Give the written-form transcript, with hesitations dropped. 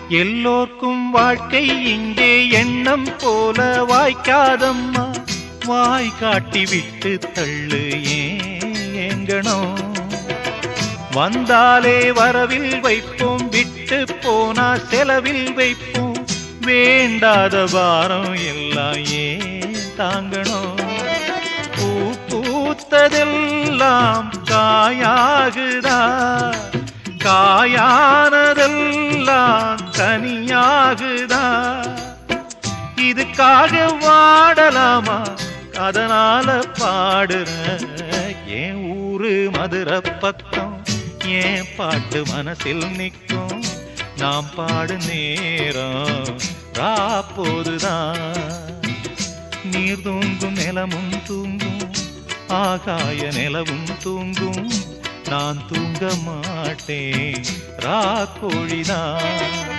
எல்லோர்க்கும் வாழ்க்கை இங்கே எண்ணம் போல வாய்க்காதம்மா. வாய் காட்டி விட்டு தள்ளு ஏங்கணும். வந்தாலே வரவில் வைப்போம், விட்டு போனா செலவில் வைப்போம். வேண்டாத பாரம் எல்லாம் ஏன் தாங்கணும். பூ பூத்ததெல்லாம் காயாகுதா, காயானதெல்லாம் கனியாகுதா. இதுக்காக வாடலாமா, அதனால பாடுற. என் ஊரு மதுரை பக்கம், என் பாட்டு மனசில் நிற்கும். நாம் பாடு நேரம் ராப்போதுதான். நீர் தூங்கும் நிலமும் தூங்கும், ஆகாய நிலவும் தூங்கும். நான் தூங்க மாட்டேன், ராக்கோழிதான்.